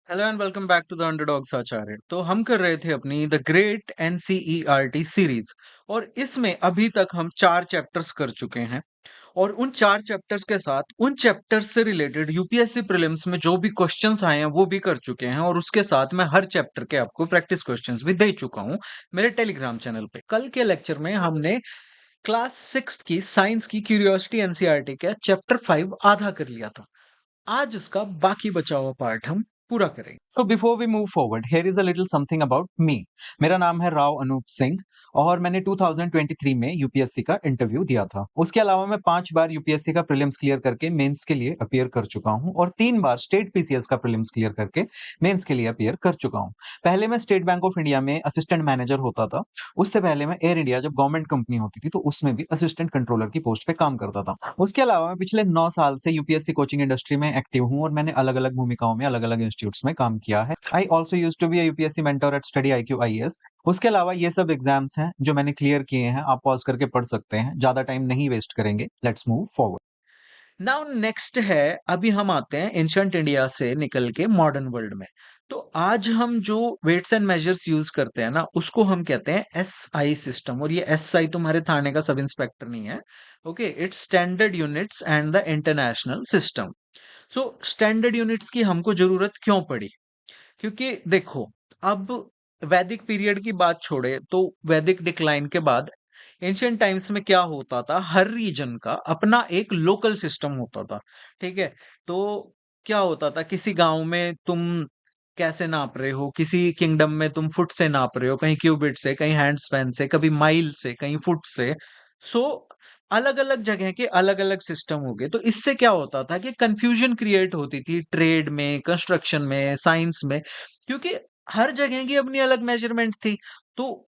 Hello and welcome back to the Underdogs Acharya. तो हम कर रहे थे अपनी द ग्रेट एनसीईआरटी सीरीज और इसमें अभी तक हम 4 चैप्टर्स कर चुके हैं। और उन 4 चैप्टर्स के साथ उन चैप्टर्स से रिलेटेड यूपीएससी प्रीलिम्स में जो भी क्वेश्चंस आए हैं वो भी कर चुके हैं और उसके साथ मैं हर चैप्टर के आपको प्रैक्टिस क्वेश्चंस भी दे चुका हूं मेरे टेलीग्राम चैनल पे। कल के लेक्चर में हमने क्लास 6 की साइंस की क्यूरियोसिटी एनसीईआरटी का चैप्टर 5 आधा कर लिया था। आज उसका बाकी बचा हुआ पार्ट हम पूरा करेंगे। तो before we move forward, here is a little something about me. मेरा नाम है राव अनूप सिंह और मैंने 2023 में यूपीएससी का इंटरव्यू दिया था। उसके अलावा मैं 5 बार यूपीएससी का प्रीलिम्स क्लियर करके मेंस के लिए अपीयर कर चुका हूं और 3 बार स्टेट पीसीएस का प्रीलिम्स क्लियर करके मेंस के लिए अपीयर कर चुका हूं। पहले मैं स्टेट बैंक ऑफ इंडिया में असिस्टेंट मैनेजर होता था। उससे पहले मैं एयर इंडिया जब गवर्नमेंट कंपनी होती थी तो उसमें भी असिस्टेंट कंट्रोलर की पोस्ट पे काम करता था। उसके अलावा मैं पिछले 9 साल से यूपीएससी कोचिंग इंडस्ट्री में एक्टिव हूँ और मैंने अलग अलग भूमिकाओं में अलग अलग इंस्टीट्यूट्स में काम किया है। I also use to be a UPSC mentor at study IQ IAS। उसके अलावा ये सब एग्जाम्स हैं जो मैंने क्लियर किए हैं, आप पॉज करके पढ़ सकते हैं, ज्यादा टाइम नहीं वेस्ट करेंगे। Let's move forward. Now next है, अभी हम आते हैं एंशंट इंडिया से निकल के मॉडर्न वर्ल्ड में। तो आज हम जो वेट्स एंड मेजर्स यूज करते हैं ना उसको हम कहते हैं SI सिस्टम। और ये SI तुम्हारे थाने का सब इंस्पेक्टर नहीं है। Okay, it's standard units and the international system. So standard units की हमको जरूरत क्यों पड़ी? क्योंकि देखो, अब वैदिक पीरियड की बात छोड़े तो वैदिक डिक्लाइन के बाद एंशियंट टाइम्स में क्या होता था, हर रीजन का अपना एक लोकल सिस्टम होता था। ठीक है। तो क्या होता था, किसी गांव में तुम कैसे नाप रहे हो, किसी किंगडम में तुम फुट से नाप रहे हो, कहीं क्यूबिट से, कहीं हैंड स्पैन से, कभी माइल से, कहीं फुट से। सो अलग अलग जगह के अलग अलग सिस्टम हो गए। तो इससे क्या होता था कि कंफ्यूजन क्रिएट होती थी ट्रेड में, कंस्ट्रक्शन में, साइंस में। क्योंकि हर जगह की अपनी अलग मेजरमेंट थी। तो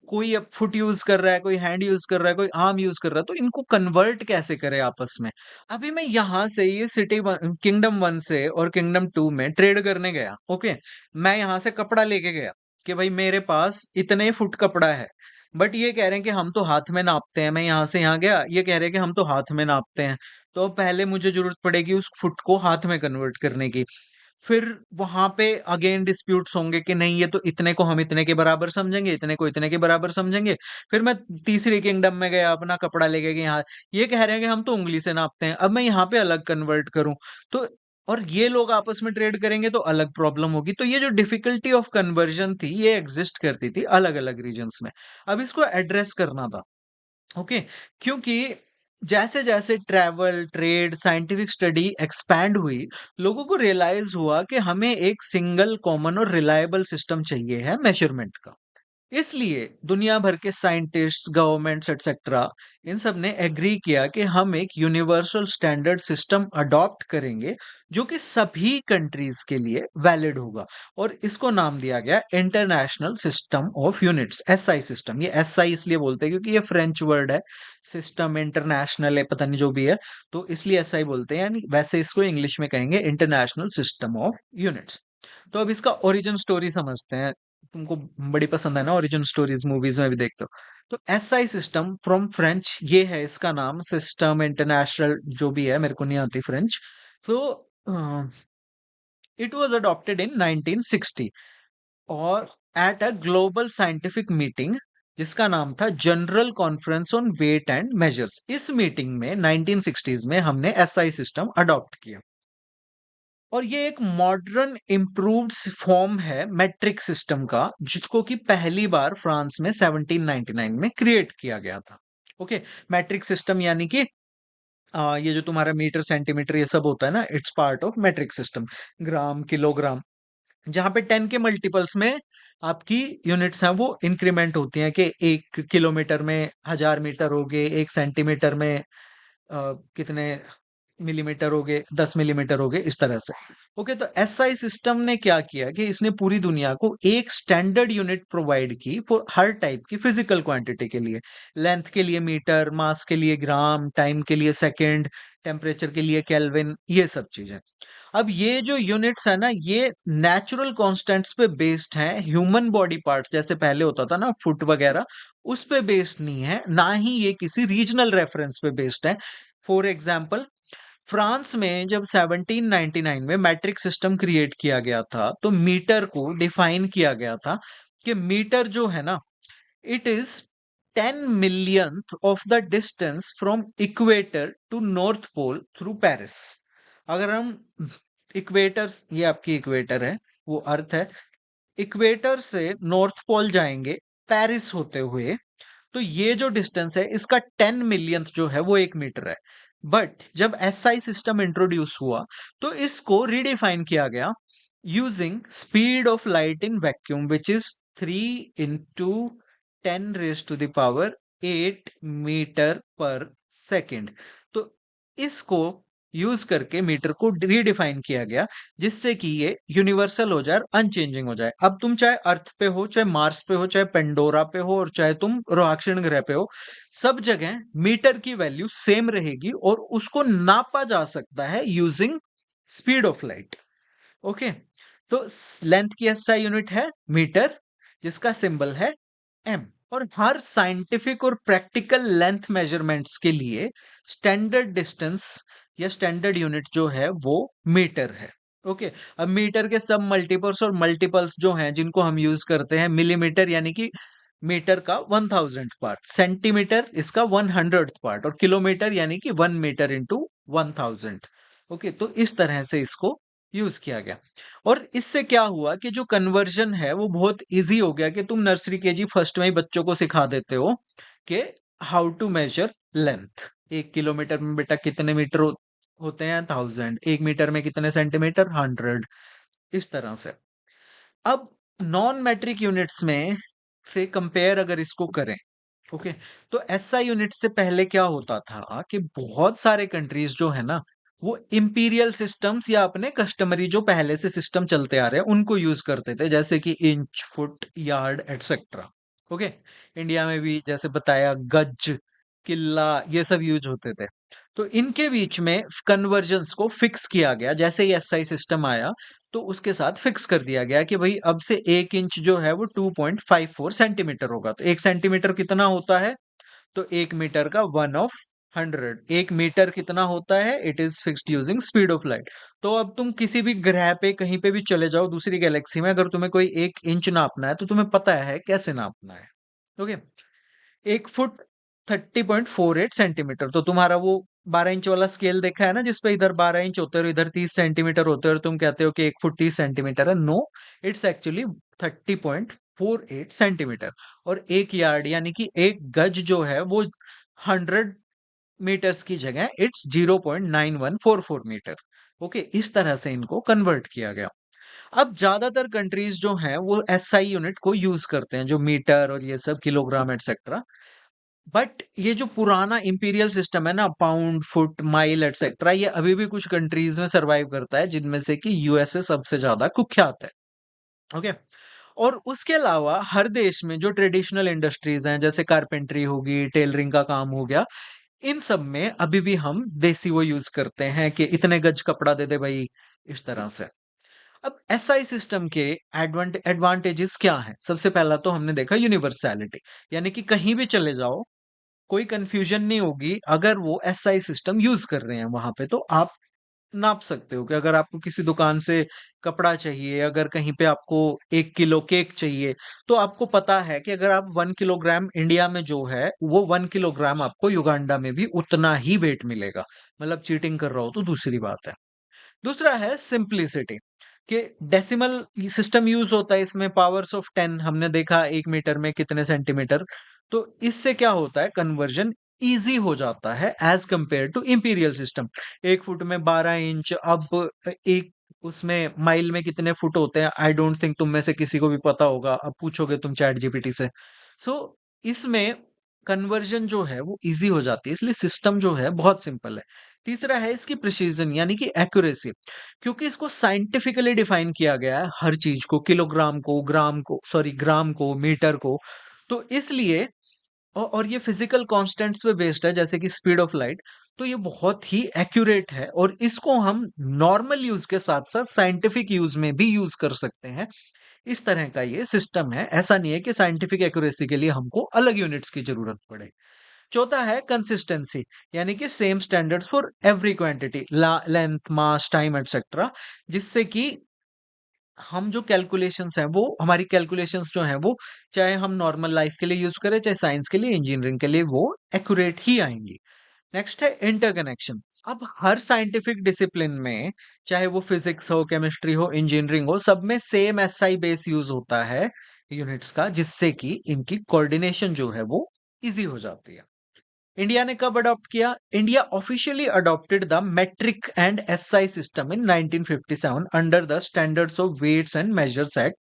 कोई अब फुट यूज कर रहा है, कोई हैंड यूज कर रहा है, कोई आर्म यूज कर रहा है, तो इनको कन्वर्ट कैसे करे आपस में? अभी मैं यहां से ये सिटी किंगडम 1 से और किंगडम 2 में ट्रेड करने गया। ओके, मैं यहां से कपड़ा लेके गया कि भाई मेरे पास इतने फुट कपड़ा है। बट ये कह रहे हैं कि हम तो हाथ में नापते हैं। मैं यहां से यहां गया, ये कह रहे हैं कि हम तो हाथ में नापते हैं। तो पहले मुझे जरूरत पड़ेगी उस फुट को हाथ में कन्वर्ट करने की। फिर वहां पे अगेन डिस्प्यूट्स होंगे कि नहीं, ये तो इतने को हम इतने के बराबर समझेंगे, इतने को इतने के बराबर समझेंगे। फिर मैं तीसरी किंगडम में गया, अपना कपड़ा लेके गया यहाँ। ये कह रहे हैं कि हम तो उंगली से नापते हैं, अब मैं यहाँ पे अलग कन्वर्ट करूं तो, और ये लोग आपस में ट्रेड करेंगे तो अलग प्रॉब्लम होगी। तो ये जो डिफिकल्टी ऑफ कन्वर्जन थी ये एग्जिस्ट करती थी अलग अलग रीजन्स में। अब इसको एड्रेस करना था। ओके, क्योंकि जैसे जैसे travel, trade, scientific study expand हुई, लोगों को रियलाइज हुआ कि हमें एक सिंगल कॉमन और रिलायबल सिस्टम चाहिए है मेजरमेंट का। इसलिए दुनिया भर के साइंटिस्ट्स, गवर्नमेंट्स एटसेट्रा, इन सब ने एग्री किया कि हम एक यूनिवर्सल स्टैंडर्ड सिस्टम अडॉप्ट करेंगे जो कि सभी कंट्रीज के लिए वैलिड होगा। और इसको नाम दिया गया international system of units, SI system. ये SI इसलिए बोलते हैं क्योंकि ये फ्रेंच वर्ड है। सिस्टम इंटरनेशनल है, पता नहीं जो भी है, तो इसलिए SI बोलते हैं। यानी वैसे इसको इंग्लिश में कहेंगे इंटरनेशनल सिस्टम ऑफ यूनिट्स। तो अब इसका ओरिजिन स्टोरी समझते हैं। तुमको बड़ी पसंद है ना ओरिजिन स्टोरीज, मूवीज में भी देखते हो। तो SI सिस्टम फ्रॉम फ्रेंच, ये है इसका नाम, सिस्टम इंटरनेशनल जो भी है, मेरे को नहीं आती फ्रेंच। तो इट वाज अडॉप्टेड इन 1960 और at a global scientific meeting जिसका नाम था general conference on weight and measures. इस मीटिंग में 1960s में हमने SI सिस्टम अडॉप्ट किया। और ये एक मॉडर्न इम्प्रूव्ड फॉर्म है मैट्रिक सिस्टम का, जिसको कि पहली बार फ्रांस में 1799 में क्रिएट किया गया था। ओके, मैट्रिक सिस्टम यानी कि ये जो तुम्हारा मीटर, सेंटीमीटर, ये सब होता है ना, it's part of matric system. Gram, kilogram, जहां पे 10 के मल्टीपल्स में आपकी यूनिट्स हैं वो इंक्रीमेंट होती हैं कि 1 किलोमीटर में 1000 मीटर हो गए, 1 सेंटीमीटर में कितने मिलीमीटर हो गए, 10 मिलीमीटर हो गए, इस तरह से। ओके, तो SI सिस्टम ने क्या किया कि इसने पूरी दुनिया को एक स्टैंडर्ड यूनिट प्रोवाइड की फॉर हर टाइप की फिजिकल क्वांटिटी के लिए। लेंथ के लिए मीटर, मास के लिए ग्राम, टाइम के लिए सेकंड, टेम्परेचर के लिए केल्विन, ये सब चीजें। अब ये जो यूनिट्स है ना, ये नेचुरल कांस्टेंट्स पे बेस्ड हैं। ह्यूमन बॉडी पार्ट्स जैसे पहले होता था ना, फुट वगैरह, उस पे बेस्ड नहीं है, ना ही ये किसी रीजनल रेफरेंस पे बेस्ड है। फॉर एग्जाम्पल, फ्रांस में जब 1799 में मैट्रिक सिस्टम क्रिएट किया गया था, तो मीटर को डिफाइन किया गया था कि मीटर जो है ना, it is 10 millionth of the distance from equator to north pole through Paris। अगर हम इक्वेटर, ये आपकी इक्वेटर है, वो अर्थ है, इक्वेटर से नॉर्थ पोल जाएंगे पेरिस होते हुए, तो ये जो डिस्टेंस है इसका 10 millionth जो है वो 1 मीटर है। बट जब एसआई सिस्टम इंट्रोड्यूस हुआ, तो इसको रिडिफाइन किया गया using speed of light in vacuum which is 3 × 10⁻⁸मीटर पर सेकेंड। तो इसको यूज करके मीटर को रीडिफाइन किया गया, जिससे कि ये यूनिवर्सल हो जाए, अनचेंजिंग हो जाए। अब तुम चाहे अर्थ पे हो, चाहे मार्स पे हो, चाहे पेंडोरा पे हो, और चाहे तुम रोहाक्षिण ग्रह पे हो, सब जगह मीटर की वैल्यू सेम रहेगी और उसको नापा जा सकता है using speed of light. Okay, तो लेंथ की एसआई यूनिट है मीटर, जिसका सिंबल है एम। और हर साइंटिफिक और प्रैक्टिकल लेंथ मेजरमेंट्स के लिए स्टैंडर्ड डिस्टेंस या स्टैंडर्ड यूनिट जो है वो मीटर है। ओके, अब मीटर के सब मल्टीपल्स और मल्टीपल्स जो हैं जिनको हम यूज करते हैं, मिलीमीटर यानी कि मीटर का 1000th पार्ट, सेंटीमीटर इसका 100th पार्ट, और किलोमीटर यानी कि 1 मीटर इंटू 1000। ओके, तो इस तरह से इसको यूज किया गया। और इससे क्या हुआ कि जो कन्वर्जन है वो बहुत इजी हो गया, कि तुम नर्सरी केजी फर्स्ट में ही बच्चों को सिखा देते हो कि how to measure length. 1 kilometre में बेटा कितने मीटर होते हैं? 1000। 1 मीटर में कितने सेंटीमीटर? 100। इस तरह से। अब नॉन मैट्रिक यूनिट्स में से कंपेयर अगर इसको करें, ओके, तो एसआई यूनिट से पहले क्या होता था कि बहुत सारे कंट्रीज जो है ना, वो इंपीरियल सिस्टम्स या अपने कस्टमरी जो पहले से सिस्टम चलते आ रहे हैं उनको यूज करते थे, जैसे कि inch, foot, yard, etcetera. Okay, India में भी जैसे बताया गज, किल्ला, ये सब यूज होते थे। तो इनके बीच में कन्वर्जेंस को फिक्स किया गया, जैसे ही एसआई सिस्टम आया तो उसके साथ फिक्स कर दिया गया कि भाई अब से 1 इंच जो है वो 2.54 सेंटीमीटर होगा। तो 1 सेंटीमीटर कितना होता है? तो 1 मीटर का 1/100। 1 मीटर कितना होता है? It is fixed using speed of light. तो अब तुम किसी भी ग्रह पे कहीं पे भी चले जाओ, दूसरी गैलेक्सी में, अगर तुम्हें कोई 1 इंच नापना है तो तुम्हें पता है कैसे नापना है। Okay, 1 foot 30.48 centimetre. तो तुम्हारा वो 12 इंच वाला स्केल देखा है ना, जिसपे इधर 12 इंच होते हैं और इधर 30 सेंटीमीटर होते हैं, और तुम कहते हो कि 1 फुट 30 सेंटीमीटर है। No, it's actually 30.48 centimetre. और 1 यार्ड यानी कि 1 गज जो है वो 100 मीटर्स की जगह इट्स 0.9144 मीटर। ओके, इस तरह से इनको कन्वर्ट किया गया। अब ज्यादातर कंट्रीज जो हैं वो एसआई यूनिट को यूज करते हैं, जो मीटर और ये सब किलोग्राम एटसेट्रा। बट ये जो पुराना इंपीरियल सिस्टम है ना, पाउंड, फुट, माइल एटसेट्रा, ये अभी भी कुछ कंट्रीज में सरवाइव करता है, जिनमें से कि यूएसए सबसे ज्यादा कुख्यात है। ओके, और उसके अलावा हर देश में जो ट्रेडिशनल इंडस्ट्रीज हैं, जैसे कारपेंट्री होगी, टेलरिंग का काम हो गया, इन सब में अभी भी हम देसी वो यूज करते हैं कि इतने गज कपड़ा दे दे भाई, इस तरह से। अब एसआई सिस्टम के एडवांटेजेस क्या हैं? सबसे पहला तो हमने देखा यूनिवर्सैलिटी, यानी कि कहीं भी चले जाओ कोई कंफ्यूजन नहीं होगी। अगर वो एसआई सिस्टम यूज कर रहे हैं वहां पे, तो आप नाप सकते हो कि अगर आपको किसी दुकान से कपड़ा चाहिए, अगर कहीं पे आपको 1 किलो केक चाहिए, तो आपको पता है कि अगर आप 1 किलोग्राम इंडिया में जो है वो 1 किलोग्राम आपको युगांडा में भी उतना ही वेट मिलेगा। मतलब चीटिंग कर रहा हो तो दूसरी बात है। दूसरा है सिंप्लिसिटी, कि डेसिमल सिस्टम यूज होता है इसमें, पावर्स ऑफ 10 हमने देखा 1 मीटर में कितने सेंटीमीटर। तो इससे क्या होता है, कन्वर्जन इजी हो जाता है as compare to imperial system. 1 foot में 12 इंच। अब एक उसमें माइल में कितने फुट होते हैं, आई डोंट थिंक तुम में से किसी को भी पता होगा, अब पूछोगे तुम चैट जीपीटी से। सो इसमें कन्वर्जन जो है वो इजी हो जाती है, इसलिए सिस्टम जो है बहुत सिंपल है। तीसरा है इसकी प्रिसीजन यानी कि एक्यूरेसी, क्योंकि इसको साइंटिफिकली डिफाइन किया गया है, हर चीज को, किलोग्राम को, ग्राम को, सॉरी ग्राम को, मीटर को। तो इसलिए और ये फिजिकल कांस्टेंट्स पे बेस्ड है, जैसे कि स्पीड ऑफ लाइट। तो ये बहुत ही एक्यूरेट है, और इसको हम नॉर्मल यूज के साथ साथ साइंटिफिक यूज में भी यूज कर सकते हैं। इस तरह का ये सिस्टम है। ऐसा नहीं है कि साइंटिफिक एक्यूरेसी के लिए हमको अलग यूनिट्स की जरूरत पड़े। चौथा है कंसिस्टेंसी, यानी कि same standards for every quantity, length, mass, time etcetera, जिससे कि हम जो कैलकुलेशंस हैं वो हमारी कैलकुलेशंस जो हैं वो चाहे हम नॉर्मल लाइफ के लिए यूज करें, चाहे साइंस के लिए, इंजीनियरिंग के लिए, वो एक्यूरेट ही आएंगी। नेक्स्ट है इंटरकनेक्शन। अब हर साइंटिफिक डिसिप्लिन में, चाहे वो फिजिक्स हो, केमिस्ट्री हो, इंजीनियरिंग हो, सब में सेम एसआई बेस यूज होता है यूनिट्स का, जिससे कि इनकी कोऑर्डिनेशन जो है वो इजी हो जाती है। इंडिया ने कब अडॉप्ट किया? India officially adopted the metric and SI system in 1957 under the standards of weights and measures act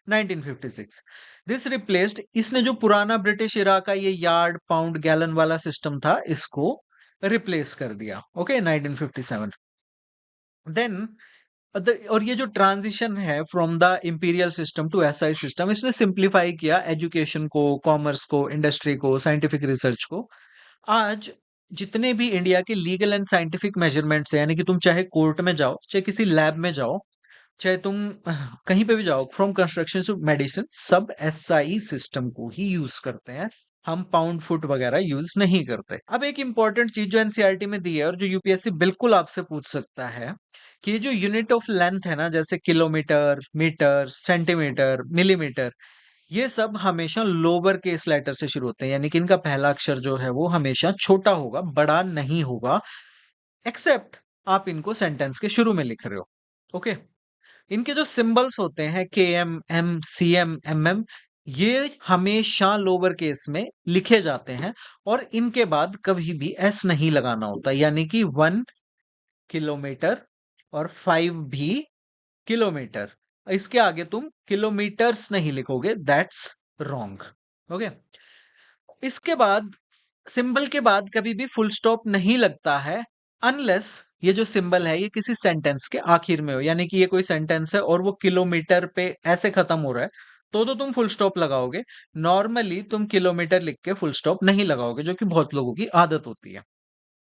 1956। This replaced, इसने जो पुराना ब्रिटिश इरा का ये यार्ड, पाउंड, गैलन वाला सिस्टम था, इसको रिप्लेस कर दिया। ओके, 1957। देन और ये जो ट्रांजिशन है from the imperial system to SI system, इसने सिंप्लीफाई किया एजुकेशन को, कॉमर्स को, इंडस्ट्री को, साइंटिफिक रिसर्च को। आज जितने भी इंडिया के लीगल एंड साइंटिफिक मेजरमेंट्स हैं, यानी कि तुम चाहे कोर्ट में जाओ, चाहे किसी लैब में जाओ, चाहे तुम कहीं पे भी जाओ, फ्रॉम कंस्ट्रक्शन टू मेडिसिन, सब एसआई सिस्टम को ही यूज करते हैं। हम पाउंड फुट वगैरह यूज नहीं करते। अब एक इंपॉर्टेंट चीज जो एनसीईआरटी में दी है और जो यूपीएससी बिल्कुल आपसे पूछ सकता है, कि ये जो यूनिट ऑफ लेंथ है ना, जैसे किलोमीटर, मीटर, सेंटीमीटर, मिलीमीटर, ये सब हमेशा लोअर केस लेटर से शुरू होते हैं, यानी कि इनका पहला अक्षर जो है वो हमेशा छोटा होगा, बड़ा नहीं होगा, एक्सेप्ट आप इनको सेंटेंस के शुरू में लिख रहे हो। ओके, इनके जो सिंबल्स होते हैं, K M, M, C M, M M, ये हमेशा लोअर केस में लिखे जाते हैं, और इनके बाद कभी भी एस नहीं लगाना होता, यानी कि 1 किलोमीटर और 5 भी किलोमीटर, इसके आगे तुम किलोमीटर्स नहीं लिखोगे, दैट्स रॉन्ग। ओके, इसके बाद सिंबल के बाद कभी भी फुल स्टॉप नहीं लगता है, अनलेस ये जो सिंबल है ये किसी सेंटेंस के आखिर में हो, यानी कि ये कोई सेंटेंस है और वो किलोमीटर पे ऐसे खत्म हो रहा है, तो तुम फुल स्टॉप लगाओगे। नॉर्मली तुम किलोमीटर लिख के फुल स्टॉप नहीं लगाओगे, जो कि बहुत लोगों की आदत होती है।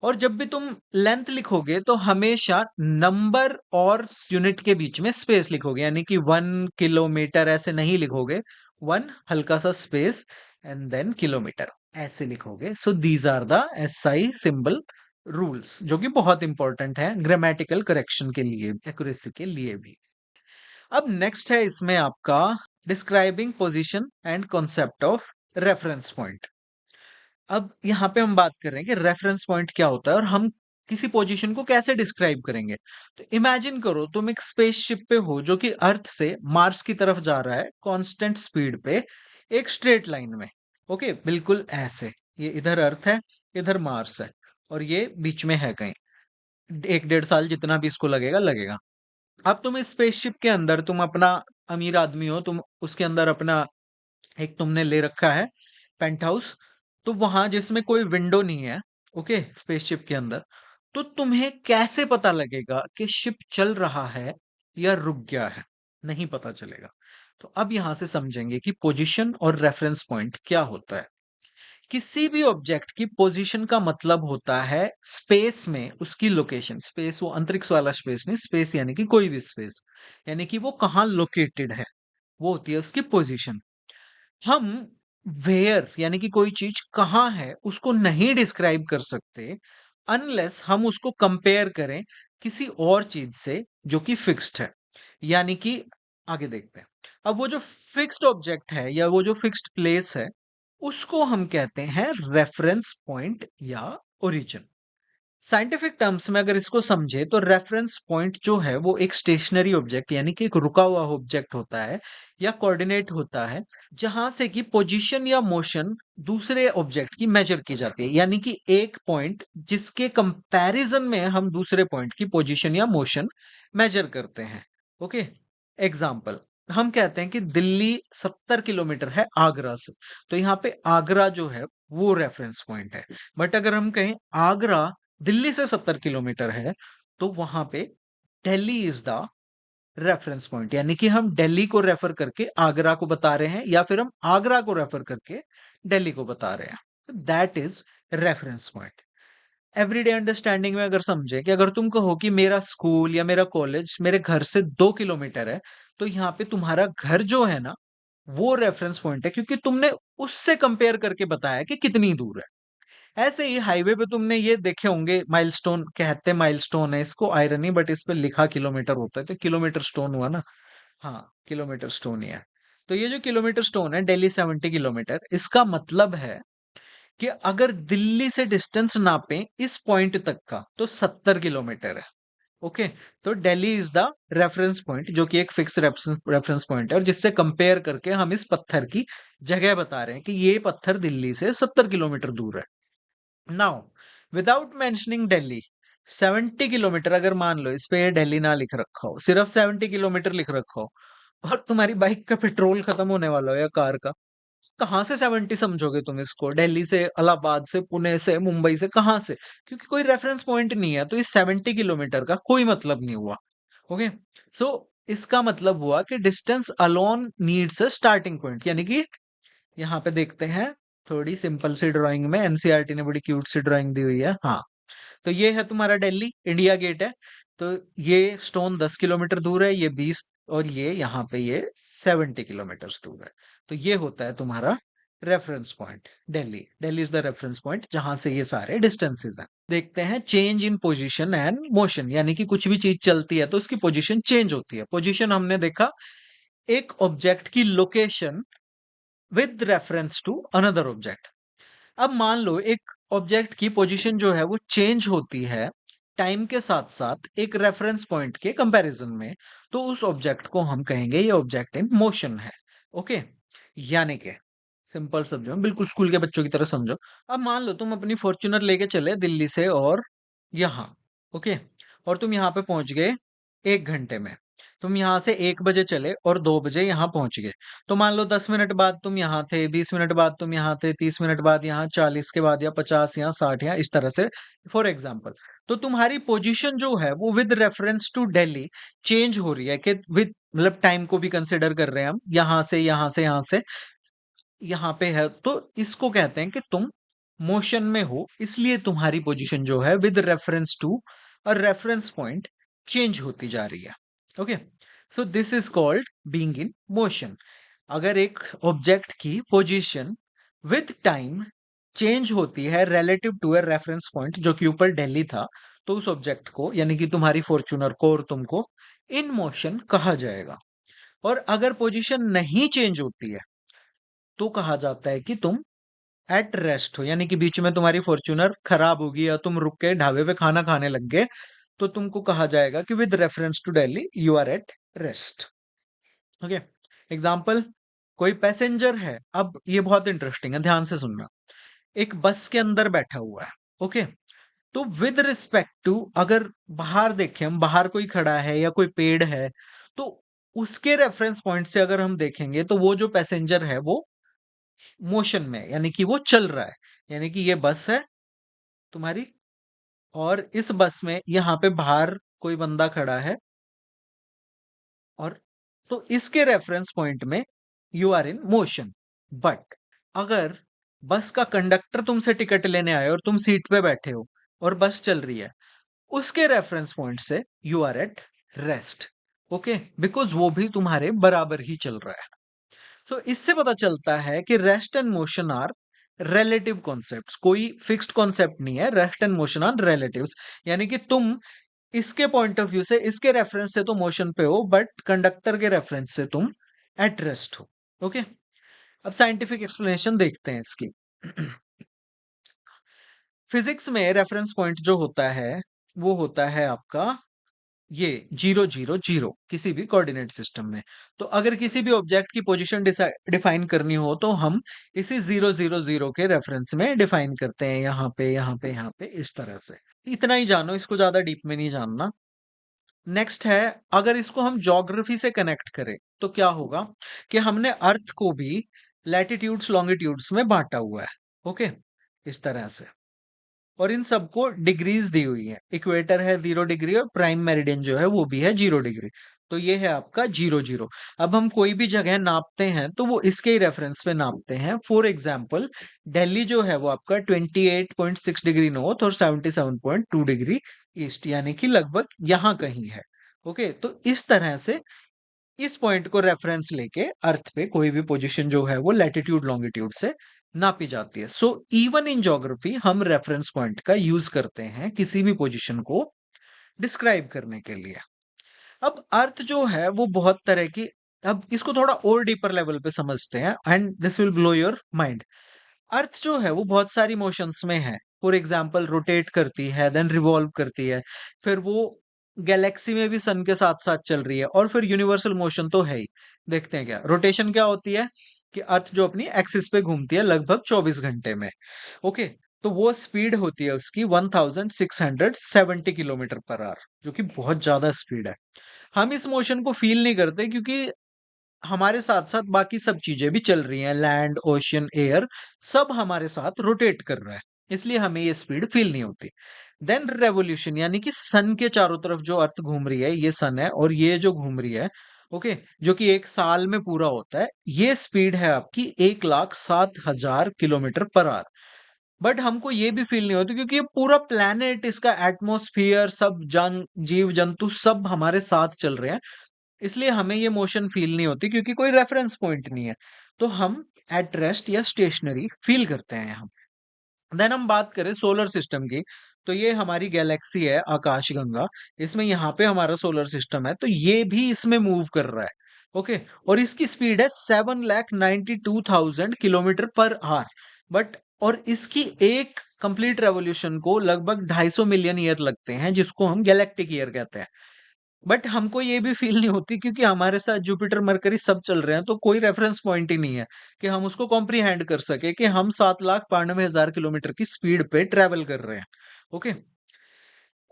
और जब भी तुम लेंथ लिखोगे तो हमेशा नंबर और यूनिट के बीच में स्पेस लिखोगे, यानी कि 1 किलोमीटर ऐसे नहीं लिखोगे, 1 हल्का सा स्पेस एंड देन किलोमीटर ऐसे लिखोगे। So these are the SI symbol rules, जो कि बहुत इंपॉर्टेंट है ग्रामेटिकल करेक्शन के लिए, एक्यूरेसी के लिए भी। अब नेक्स्ट है इसमें आपका describing position and concept of reference point. अब यहाँ पे हम बात कर रहे हैं कि रेफरेंस पॉइंट क्या होता है और हम किसी पोजीशन को कैसे डिस्क्राइब करेंगे। तो इमेजिन करो तुम एक स्पेसशिप पे हो जो कि अर्थ से मार्स की तरफ जा रहा है कांस्टेंट स्पीड पे, एक स्ट्रेट लाइन में। ओके, बिल्कुल ऐसे, ये इधर अर्थ है, इधर मार्स है, और ये बीच में है कहीं, 1 1.5 साल जितना भी इसको लगेगा लगेगा। अब तुम इस स्पेसशिप के अंदर, तुम अपना अमीर आदमी हो, तुम उसके अंदर अपना एक तुमने ले रखा है पेंट हाउस, तो वहां जिसमें कोई विंडो नहीं है, ओके, स्पेसशिप के अंदर, तो तुम्हें कैसे पता लगेगा कि शिप चल रहा है या रुक गया है? नहीं पता चलेगा। तो अब यहां से समझेंगे कि पोजीशन और रेफरेंस पॉइंट क्या होता है। किसी भी ऑब्जेक्ट की पोजीशन का मतलब होता है स्पेस में उसकी लोकेशन। स्पेस वो अंतरिक्ष वाला स्पेस नहीं, स्पेस यानी कि कोई भी स्पेस, यानी कि वो कहाँ लोकेटेड है, वो होती है उसकी पोजीशन। हम वेयर यानी कि कोई चीज कहाँ है उसको नहीं डिस्क्राइब कर सकते अनलेस हम उसको कंपेयर करें किसी और चीज से जो कि फिक्स्ड है। यानी कि आगे देखते हैं। अब वो जो फिक्स्ड ऑब्जेक्ट है या वो जो फिक्स्ड प्लेस है, उसको हम कहते हैं रेफरेंस पॉइंट या ओरिजिन। साइंटिफिक टर्म्स में अगर इसको समझे तो रेफरेंस पॉइंट जो है वो एक स्टेशनरी ऑब्जेक्ट यानी कि एक रुका हुआ ऑब्जेक्ट होता है या कोऑर्डिनेट होता है, जहां से कि पोजीशन या मोशन दूसरे ऑब्जेक्ट की मेजर की जाती है, यानी कि एक पॉइंट जिसके कंपैरिजन में हम दूसरे पॉइंट की पोजीशन या मोशन मेजर करते हैं। ओके, एग्जाम्पल, हम कहते हैं कि दिल्ली 70 किलोमीटर है आगरा से, तो यहाँ पे आगरा जो है वो रेफरेंस पॉइंट है। बट अगर हम कहें आगरा दिल्ली से 70 किलोमीटर है, तो वहां पे Delhi is the reference point, यानी कि हम दिल्ली को रेफर करके आगरा को बता रहे हैं या फिर हम आगरा को रेफर करके दिल्ली को बता रहे हैं। That is reference point. Everyday understanding में अगर समझे कि अगर तुम कहो कि मेरा स्कूल या मेरा कॉलेज मेरे घर से 2 किलोमीटर है, तो यहाँ पे तुम्हारा घर जो है ना, वो रेफरेंस पॉइंट है, क्योंकि तुमने उससे कंपेयर करके बताया कि कितनी दूर है। ऐसे ही हाईवे पे तुमने ये देखे होंगे, माइलस्टोन कहते, माइलस्टोन है इसको, आयरनी, बट इस पे लिखा किलोमीटर होता है, तो किलोमीटर स्टोन हुआ ना। हाँ, किलोमीटर स्टोन ही है। तो ये जो किलोमीटर स्टोन है, दिल्ली 70 किलोमीटर, इसका मतलब है कि अगर दिल्ली से डिस्टेंस नापें इस पॉइंट तक का, तो 70 किलोमीटर है। ओके। तो Delhi is the reference point, जो कि एक फिक्स रेफरेंस पॉइंट है, और जिससे कंपेयर करके हम इस पत्थर की जगह बता रहे हैं कि ये पत्थर दिल्ली से 70 किलोमीटर दूर है। Now, without mentioning Delhi, 70 kilometre अगर मान लो इस पे दिल्ली ना लिख रखा हो, सिर्फ 70 किलोमीटर लिख रखा हो, और तुम्हारी बाइक का पेट्रोल खत्म होने वाला हो या कार का, कहाँ से 70 समझोगे तुम इसको? दिल्ली से, इलाहाबाद से, पुणे से, मुंबई से, कहाँ से? क्योंकि कोई रेफरेंस पॉइंट नहीं है, तो इस 70 किलोमीटर का कोई मतलब नहीं हुआ। ओके। सो इसका मतलब हुआ कि distance alone needs a starting point, यानी कि यहाँ पे देखते हैं, थोड़ी सिंपल सी ड्राइंग में एनसीईआरटी ने बड़ी क्यूट सी ड्राइंग दी हुई है। हाँ, तो ये है तुम्हारा दिल्ली, इंडिया गेट है। तो ये स्टोन 10 किलोमीटर दूर है, ये 20, और ये यहाँ पे ये 70 किलोमीटर दूर है। तो ये होता है तुम्हारा reference point, Delhi. Delhi is the reference point जहां से ये सारे डिस्टेंसेस हैं। देखते हैं change in position and motion, यानी कि कुछ भी चीज चलती है तो उसकी पोजीशन चेंज होती है। पोजीशन हमने देखा, एक ऑब्जेक्ट की location with reference to another object. अब मान लो एक ऑब्जेक्ट की पोजीशन जो है वो चेंज होती है टाइम के साथ साथ एक रेफरेंस पॉइंट के कंपैरिजन में, तो उस ऑब्जेक्ट को हम कहेंगे ये ऑब्जेक्ट इन मोशन है। ओके। यानी कि सिंपल समझो, बिल्कुल स्कूल के बच्चों की तरह समझो। अब मान लो तुम अपनी फॉर्च्यूनर लेके चले दिल्ली से और यहाँ, ओके, और तुम यहाँ पे पहुंच गए 1 घंटे में। तुम यहाँ से 1 बजे चले और 2 बजे यहाँ पहुंच गए। तो मान लो 10 मिनट बाद तुम यहाँ थे, 20 मिनट बाद तुम यहाँ थे, 30 मिनट बाद यहाँ, 40 के बाद या 50 या 60 या इस तरह से, फॉर एग्जाम्पल। तो तुम्हारी पोजीशन जो है वो with reference to Delhi change हो रही है, कि विद मतलब टाइम को भी कंसिडर कर रहे हैं हम, यहाँ से यहाँ से यहाँ से यहाँ पे है, तो इसको कहते हैं कि तुम मोशन में हो, इसलिए तुम्हारी पोजीशन जो है with reference to a reference point change होती जा रही है। Okay. So this is called being in motion. अगर एक ऑब्जेक्ट की पोजीशन विद टाइम चेंज होती है relative to a reference point, जो कि ऊपर दिल्ली था, तो उस ऑब्जेक्ट को, यानी कि तुम्हारी फॉर्च्यूनर को और तुमको, इन मोशन कहा जाएगा। और अगर पोजीशन नहीं चेंज होती है तो कहा जाता है कि तुम एट रेस्ट हो, यानी कि बीच में तुम्हारी फॉर्च्यूनर खराब होगी या तुम रुक के ढाबे पे खाना खाने लग गए, तो तुमको कहा जाएगा कि with reference to Delhi you are at rest. Okay. Example, कोई पैसेंजर है, अब ये बहुत इंटरेस्टिंग है, ध्यान से सुनना। एक बस के अंदर बैठा हुआ है। ओके। तो विद रिस्पेक्ट टू, अगर बाहर देखें हम, बाहर कोई खड़ा है या कोई पेड़ है, तो उसके रेफरेंस पॉइंट से अगर हम देखेंगे तो वो जो पैसेंजर है वो मोशन में, यानी कि वो चल रहा है। यानी कि ये बस है तुम्हारी, और इस बस में यहाँ पे बाहर कोई बंदा खड़ा है, और तो इसके रेफरेंस पॉइंट में you are in motion. But अगर बस का कंडक्टर तुमसे टिकट लेने आए और तुम सीट पे बैठे हो और बस चल रही है, उसके रेफरेंस पॉइंट से you are at rest. Okay, because वो भी तुम्हारे बराबर ही चल रहा है। सो इससे पता चलता है कि rest and motion are relative concepts, कोई फिक्स्ड कॉन्सेप्ट नहीं है। Rest and motion are relatives, यानी कि तुम इसके पॉइंट ऑफ व्यू से, इसके रेफरेंस से तो मोशन पे हो, बट कंडक्टर के रेफरेंस से तुम एट रेस्ट हो। ओके। अब साइंटिफिक एक्सप्लेनेशन देखते हैं इसकी। फिजिक्स में रेफरेंस पॉइंट जो होता है वो होता है आपका ये 0 0 0, किसी भी कोऑर्डिनेट सिस्टम में। तो अगर किसी भी ऑब्जेक्ट की पोजीशन डिफाइन करनी हो तो हम इसी 0 0 0 के रेफरेंस में डिफाइन करते हैं, यहाँ पे यहाँ पे यहाँ पे, इस तरह से। इतना ही जानो, इसको ज्यादा डीप में नहीं जानना। नेक्स्ट है, अगर इसको हम ज्योग्राफी से कनेक्ट करें तो क्या होगा कि हमने अर्थ को भी लैटिट्यूड्स लॉन्गिट्यूड्स में बांटा हुआ है। ओके, इस तरह से। और इन सबको डिग्रीज दी हुई है, इक्वेटर है 0 डिग्री और प्राइम मेरिडियन जो है वो भी है 0 डिग्री। तो ये है आपका 0 0। अब हम कोई भी जगह नापते हैं तो वो इसके ही रेफरेंस पे नापते हैं। फॉर एग्जाम्पल, दिल्ली जो है वो आपका 28.6 डिग्री नॉर्थ और 77.2 डिग्री ईस्ट, यानी कि लगभग यहाँ कहीं है। ओके, तो इस तरह से इस पॉइंट को रेफरेंस लेके अर्थ पे कोई भी पोजीशन जो है वो लैटिट्यूड लॉन्गिट्यूड से नापी जाती है। सो इवन इन ज्योग्राफी हम रेफरेंस पॉइंट का यूज करते हैं किसी भी पोजीशन को डिस्क्राइब करने के लिए। अब अर्थ जो है वो बहुत तरह की, अब इसको थोड़ा और डीपर लेवल पे समझते हैं and this will blow your mind. Earth जो है वो बहुत सारी मोशंस में है। फॉर एग्जांपल रोटेट करती है, देन रिवॉल्व करती है, फिर वो गैलेक्सी में भी सन के साथ साथ चल रही है, और फिर यूनिवर्सल मोशन तो है ही। देखते हैं क्या रोटेशन क्या होती है, कि अर्थ जो अपनी एक्सिस पे घूमती है लगभग 24 घंटे में। ओके, तो वो स्पीड होती है उसकी 1670 किलोमीटर पर आवर, जो कि बहुत ज्यादा स्पीड है। हम इस मोशन को फील नहीं करते क्योंकि हमारे साथ-साथ बाकी सब चीजें भी चल रही हैं, लैंड, ओशियन, एयर सब हमारे साथ रोटेट कर रहा है। इसलिए हमें ये स्पीड फील नहीं होती। देन रेवोल्यूशन, यानी कि सन के चारों तरफ जो अर्थ घूम रही है, ये सन है और ये जो घूम रही है, ओके, जो कि 1 साल में पूरा होता है, ये स्पीड है आपकी 1,07,000 किलोमीटर पर आवर। बट हमको ये भी फील नहीं होती क्योंकि ये पूरा प्लैनेट, इसका एटमॉस्फियर, सब जीव-जंतु सब हमारे साथ चल रहे हैं। इसलिए हमें ये मोशन फील नहीं होती क्योंकि कोई रेफरेंस पॉइंट नहीं है। तो हम एट रेस्ट या स्टेशनरी फील करते हैं हम। देन हम बात करें सोलर सिस्टम की, तो ये हमारी गैलेक्सी है आकाशगंगा। इसमें यहाँ पे हमारा सोलर सिस्टम है, तो ये भी इसमें मूव कर रहा है। ओके, और इसकी स्पीड है 7,92,000 किलोमीटर पर आवर। बट और इसकी एक कंप्लीट रेवोल्यूशन को लगभग 250 मिलियन ईयर लगते हैं, जिसको हम गैलेक्टिक ईयर कहते हैं। बट हमको ये भी फील नहीं होती क्योंकि हमारे साथ जुपिटर मरकरी सब चल रहे हैं, तो कोई रेफरेंस पॉइंट ही नहीं है कि हम उसको कॉम्प्रीहेंड कर सके कि हम 7,92,000 किलोमीटर की स्पीड पे ट्रेवल कर रहे हैं। ओके,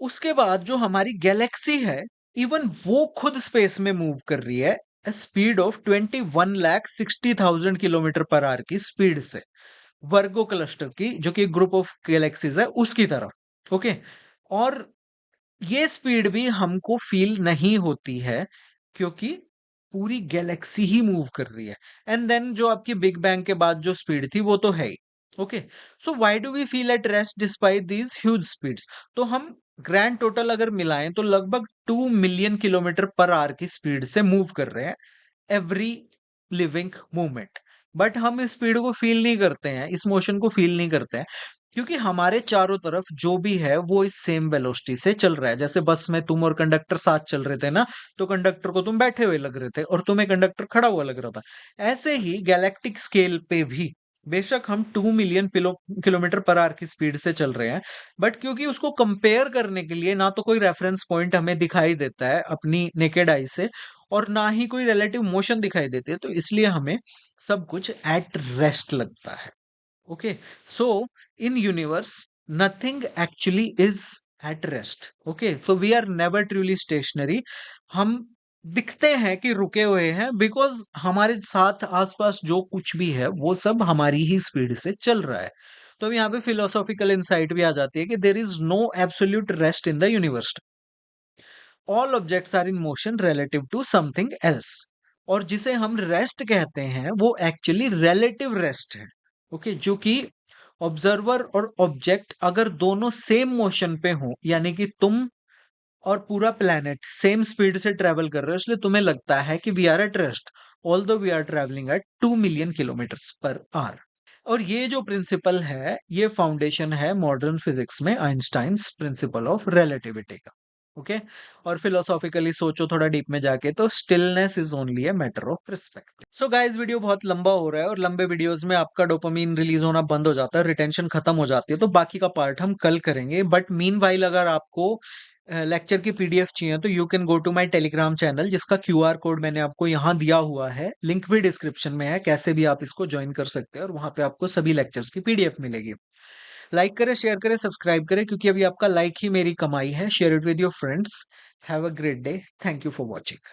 उसके बाद जो हमारी गैलेक्सी है, इवन वो खुद स्पेस में मूव कर रही है speed of 21,60,000 kilometre per hour की स्पीड से, वर्गो क्लस्टर की, जो कि ग्रुप ऑफ गैलेक्सीज है उसकी तरफ। ओके, और ये स्पीड भी हमको फील नहीं होती है क्योंकि पूरी गैलेक्सी ही मूव कर रही है। एंड देन जो आपकी बिग बैंग के बाद जो स्पीड थी वो तो है ही। Okay, so why do we feel at rest despite these huge speeds? तो हम ग्रैंड टोटल अगर मिलाएं तो लगभग 2 मिलियन किलोमीटर पर आवर की स्पीड से मूव कर रहे हैं एवरी लिविंग मूवमेंट। बट हम इस स्पीड को फील नहीं करते हैं, इस मोशन को फील नहीं करते हैं क्योंकि हमारे चारों तरफ जो भी है वो इस सेम वेलोसिटी से चल रहा है। जैसे बस में तुम और कंडक्टर साथ चल रहे थे ना, तो कंडक्टर को तुम बैठे हुए लग रहे थे और तुम्हें कंडक्टर खड़ा हुआ लग रहा था। ऐसे ही गैलेक्टिक स्केल पे भी बेशक हम 2 मिलियन किलोमीटर पर आवर की स्पीड से चल रहे हैं, बट क्योंकि उसको कंपेयर करने के लिए ना तो कोई रेफरेंस पॉइंट हमें दिखाई देता है अपनी नेकेड आई से, और ना ही कोई रिलेटिव मोशन दिखाई देती है, तो इसलिए हमें सब कुछ एट रेस्ट लगता है। Okay, so in universe nothing actually is at rest. Okay, so we are never truly stationary. हम दिखते हैं कि रुके हुए हैं बिकॉज हमारे साथ आसपास जो कुछ भी है वो सब हमारी ही स्पीड से चल रहा है। तो अब यहाँ पे फिलोसॉफिकल इंसाइट भी आ जाती है कि there is no absolute rest in the universe. All objects are in motion relative to something else. और जिसे हम रेस्ट कहते हैं वो एक्चुअली रिलेटिव रेस्ट है। ओके, जो कि ऑब्जर्वर और ऑब्जेक्ट अगर दोनों सेम मोशन पे हो, यानी कि तुम और पूरा प्लेनेट सेम स्पीड से ट्रेवल कर रहे हो, इसलिए तुम्हें लगता है कि we are at rest although we are travelling at 2 million kilometre per hour. और ये जो प्रिंसिपल है ये फाउंडेशन है मॉडर्न फिजिक्स में आइंस्टाइन्स प्रिंसिपल ऑफ रिलेटिविटी का। ओके, और फिलोसॉफिकली सोचो थोड़ा डीप में जाके तो stillness is only a matter of respect. So guys, video बहुत लंबा हो रहा है और लंबे वीडियोस में आपका डोपामीन रिलीज होना बंद हो जाता है, रिटेंशन खत्म हो जाती है, तो बाकी का पार्ट हम कल करेंगे। बट मीनवाइल अगर आपको लेक्चर की पीडीएफ चाहिए तो you can go to my Telegram channel, जिसका क्यूआर कोड मैंने आपको यहाँ दिया हुआ है, लिंक भी डिस्क्रिप्शन में है, कैसे भी आप इसको ज्वाइन कर सकते हैं और वहां पे आपको सभी लेक्चर्स की पीडीएफ मिलेगी। लाइक करें, शेयर करें, सब्सक्राइब करें, क्योंकि अभी आपका लाइक ही मेरी कमाई है। Share it with your friends. Have a great day. Thank you for watching.